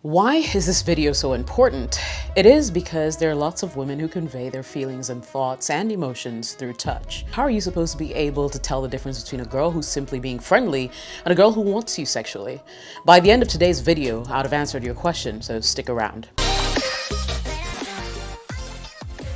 Why is this video so important? It is because there are lots of women who convey their feelings and thoughts and emotions through touch. How are you supposed to be able to tell the difference between a girl who's simply being friendly and a girl who wants you sexually? By the end of today's video, I'd have answered your question, so stick around.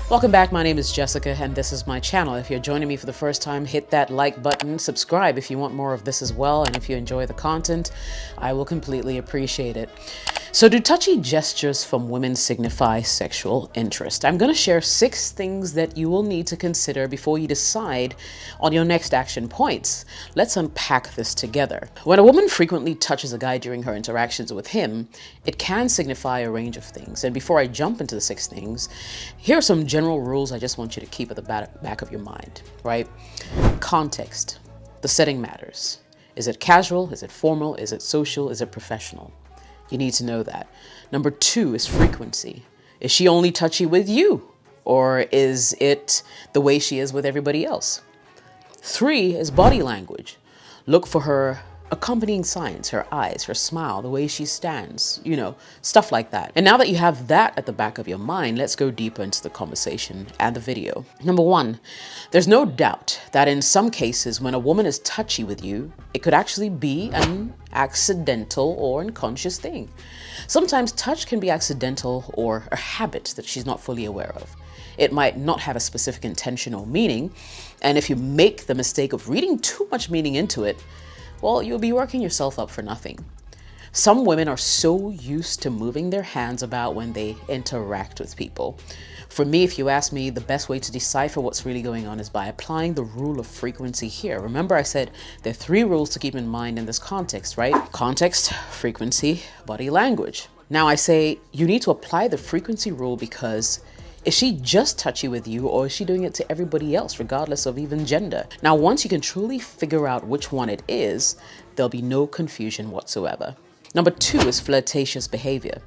Welcome back, my name is Jessica and this is my channel. If you're joining me for the first time, hit that like button, subscribe if you want more of this as well, and if you enjoy the content, I will completely appreciate it. So do touchy gestures from women signify sexual interest? I'm going to share 6 things that you will need to consider before you decide on your next action points. Let's unpack this together. When a woman frequently touches a guy during her interactions with him, it can signify a range of things. And before I jump into the 6 things, here are some general rules I just want you to keep at the back of your mind, right? Context. The setting matters. Is it casual? Is it formal? Is it social? Is it professional? You need to know that. Number 2 is frequency. Is she only touchy with you? Or is it the way she is with everybody else? 3 is body language. Look for her accompanying signs, her eyes, her smile, the way she stands, stuff like that. And now that you have that at the back of your mind, let's go deeper into the conversation and the video. Number 1, there's no doubt that in some cases when a woman is touchy with you, it could actually be an accidental or unconscious thing. Sometimes touch can be accidental or a habit that she's not fully aware of. It might not have a specific intention or meaning, and if you make the mistake of reading too much meaning into it, well, you'll be working yourself up for nothing. Some women are so used to moving their hands about when they interact with people. For me, if you ask me, the best way to decipher what's really going on is by applying the rule of frequency here. Remember, I said there are 3 rules to keep in mind in this context, right? Context, frequency, body language. Now I say you need to apply the frequency rule because is she just touchy with you, or is she doing it to everybody else, regardless of even gender? Now, once you can truly figure out which one it is, there'll be no confusion whatsoever. Number 2 is flirtatious behavior.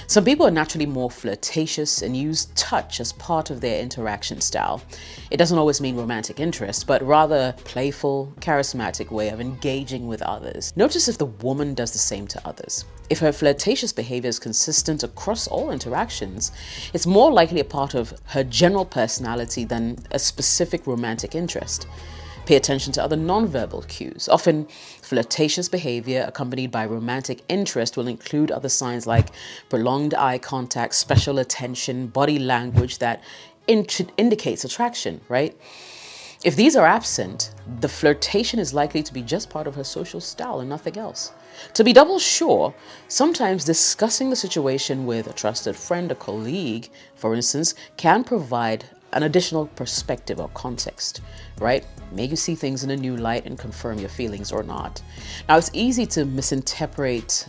Some people are naturally more flirtatious and use touch as part of their interaction style. It doesn't always mean romantic interest, but rather a playful, charismatic way of engaging with others. Notice if the woman does the same to others. If her flirtatious behavior is consistent across all interactions, it's more likely a part of her general personality than a specific romantic interest. Pay attention to other nonverbal cues. Often, flirtatious behavior accompanied by romantic interest will include other signs like prolonged eye contact, special attention, body language that indicates attraction, right? If these are absent, the flirtation is likely to be just part of her social style and nothing else. To be double sure, sometimes discussing the situation with a trusted friend or colleague, for instance, can provide an additional perspective or context, right? Make you see things in a new light and confirm your feelings or not. Now, it's easy to misinterpret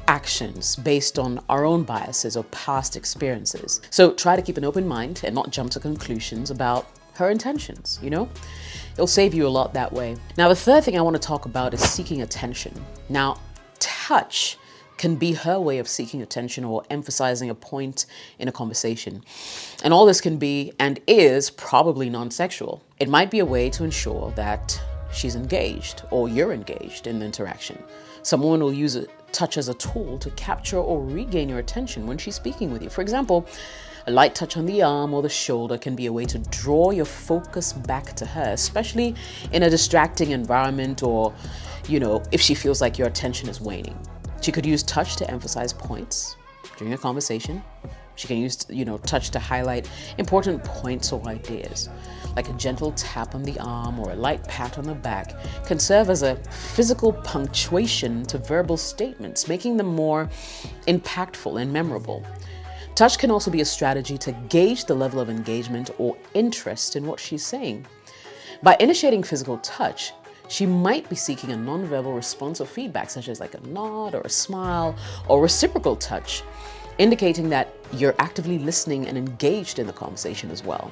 actions based on our own biases or past experiences. So try to keep an open mind and not jump to conclusions about her intentions, It'll save you a lot that way. Now, the third thing I want to talk about is seeking attention. Now, touch can be her way of seeking attention or emphasizing a point in a conversation. And all this can be and is probably non-sexual. It might be a way to ensure that she's engaged or you're engaged in the interaction. Some women will use touch as a tool to capture or regain your attention when she's speaking with you. For example, a light touch on the arm or the shoulder can be a way to draw your focus back to her, especially in a distracting environment or, if she feels like your attention is waning. She could use touch to emphasize points during a conversation. She can use, touch to highlight important points or ideas. Like a gentle tap on the arm or a light pat on the back can serve as a physical punctuation to verbal statements, making them more impactful and memorable. Touch can also be a strategy to gauge the level of engagement or interest in what she's saying. By initiating physical touch, she might be seeking a nonverbal response or feedback, such as like a nod or a smile or reciprocal touch, indicating that you're actively listening and engaged in the conversation as well.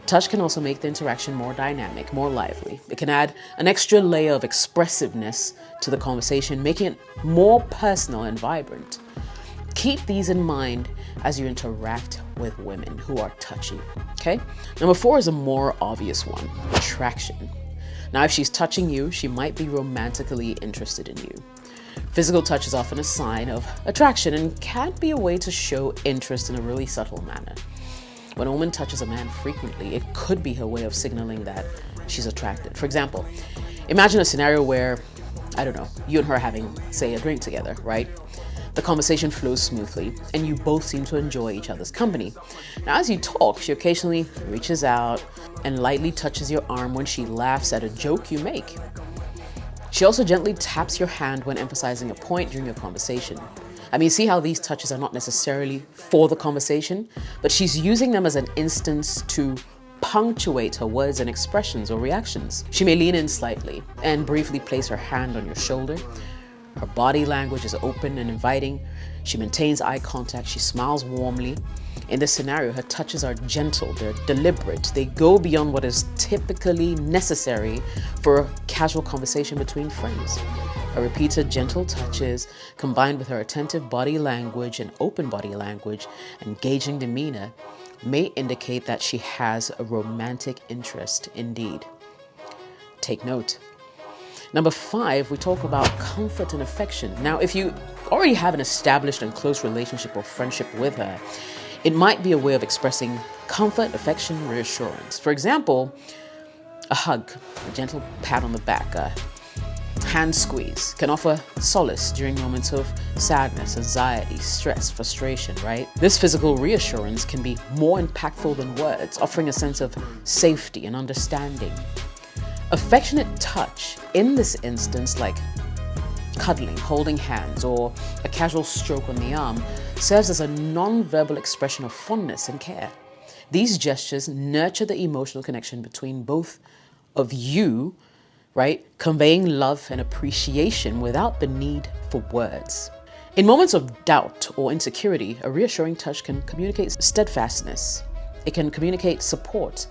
Touch can also make the interaction more dynamic, more lively. It can add an extra layer of expressiveness to the conversation, making it more personal and vibrant. Keep these in mind as you interact with women who are touchy, okay? Number 4 is a more obvious one, attraction. Now, if she's touching you, she might be romantically interested in you. Physical touch is often a sign of attraction and can be a way to show interest in a really subtle manner. When a woman touches a man frequently, it could be her way of signaling that she's attracted. For example, imagine a scenario where, I don't know, you and her are having, say, a drink together, right? The conversation flows smoothly and you both seem to enjoy each other's company. Now, as you talk, she occasionally reaches out and lightly touches your arm when she laughs at a joke you make. She also gently taps your hand when emphasizing a point during your conversation. I mean, see how these touches are not necessarily for the conversation, but she's using them as an instance to punctuate her words and expressions or reactions. She may lean in slightly and briefly place her hand on your shoulder. Her body language is open and inviting. She maintains eye contact. She smiles warmly. In this scenario, her touches are gentle, they're deliberate. They go beyond what is typically necessary for a casual conversation between friends. Her repeated gentle touches, combined with her attentive body language and open body language, engaging demeanor, may indicate that she has a romantic interest indeed. Take note. Number 5, we talk about comfort and affection. Now, if you already have an established and close relationship or friendship with her, it might be a way of expressing comfort, affection, reassurance. For example, a hug, a gentle pat on the back, a hand squeeze can offer solace during moments of sadness, anxiety, stress, frustration, right? This physical reassurance can be more impactful than words, offering a sense of safety and understanding. Affectionate touch, in this instance, like cuddling, holding hands, or a casual stroke on the arm, serves as a non-verbal expression of fondness and care. These gestures nurture the emotional connection between both of you, right? Conveying love and appreciation without the need for words. In moments of doubt or insecurity, a reassuring touch can communicate steadfastness. It can communicate support.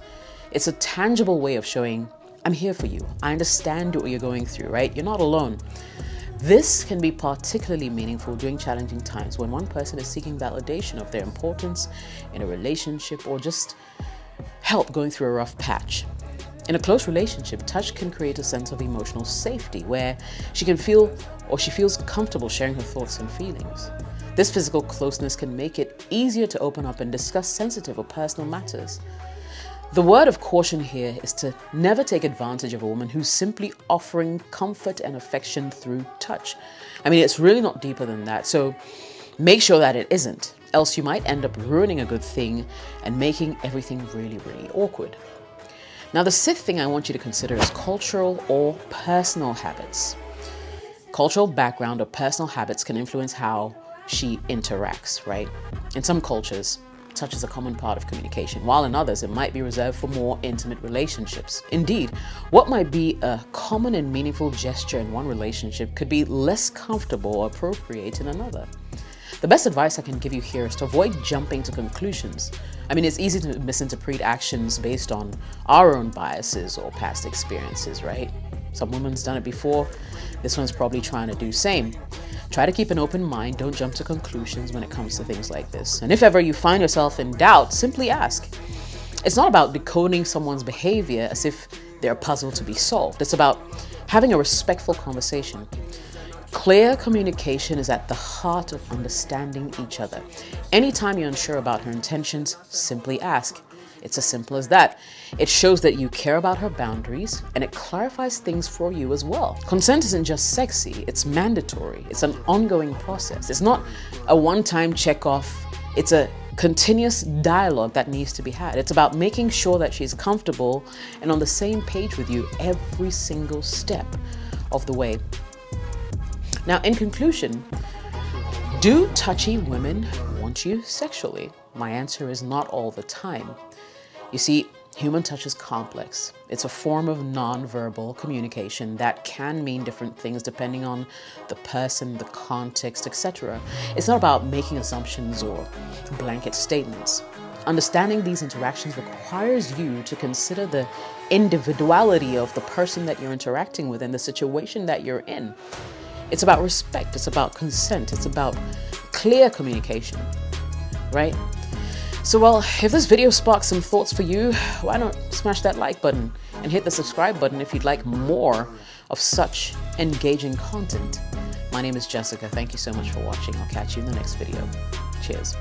It's a tangible way of showing, I'm here for you. I understand what you're going through, right? You're not alone. This can be particularly meaningful during challenging times when one person is seeking validation of their importance in a relationship or just help going through a rough patch. In a close relationship, touch can create a sense of emotional safety where she feels comfortable sharing her thoughts and feelings. This physical closeness can make it easier to open up and discuss sensitive or personal matters. The word of caution here is to never take advantage of a woman who's simply offering comfort and affection through touch. I mean, it's really not deeper than that, so make sure that it isn't, else you might end up ruining a good thing and making everything really, really awkward. Now, the 6th thing I want you to consider is cultural or personal habits. Cultural background or personal habits can influence how she interacts, right? In some cultures, touch is a common part of communication, while in others it might be reserved for more intimate relationships. Indeed, what might be a common and meaningful gesture in one relationship could be less comfortable or appropriate in another. The best advice I can give you here is to avoid jumping to conclusions. I mean, it's easy to misinterpret actions based on our own biases or past experiences, right? Some woman's done it before. This one's probably trying to do same. Try to keep an open mind. Don't jump to conclusions when it comes to things like this. And if ever you find yourself in doubt, simply ask. It's not about decoding someone's behavior as if they're a puzzle to be solved. It's about having a respectful conversation. Clear communication is at the heart of understanding each other. Anytime you're unsure about her intentions, simply ask. It's as simple as that. It shows that you care about her boundaries and it clarifies things for you as well. Consent isn't just sexy, it's mandatory. It's an ongoing process. It's not a one-time check off. It's a continuous dialogue that needs to be had. It's about making sure that she's comfortable and on the same page with you every single step of the way. Now, in conclusion, do touchy women want you sexually? My answer is not all the time. You see, human touch is complex. It's a form of non-verbal communication that can mean different things depending on the person, the context, etc. It's not about making assumptions or blanket statements. Understanding these interactions requires you to consider the individuality of the person that you're interacting with and the situation that you're in. It's about respect, it's about consent, it's about clear communication, right? So, well, if this video sparks some thoughts for you, why not smash that like button and hit the subscribe button if you'd like more of such engaging content. My name is Jessica. Thank you so much for watching. I'll catch you in the next video. Cheers.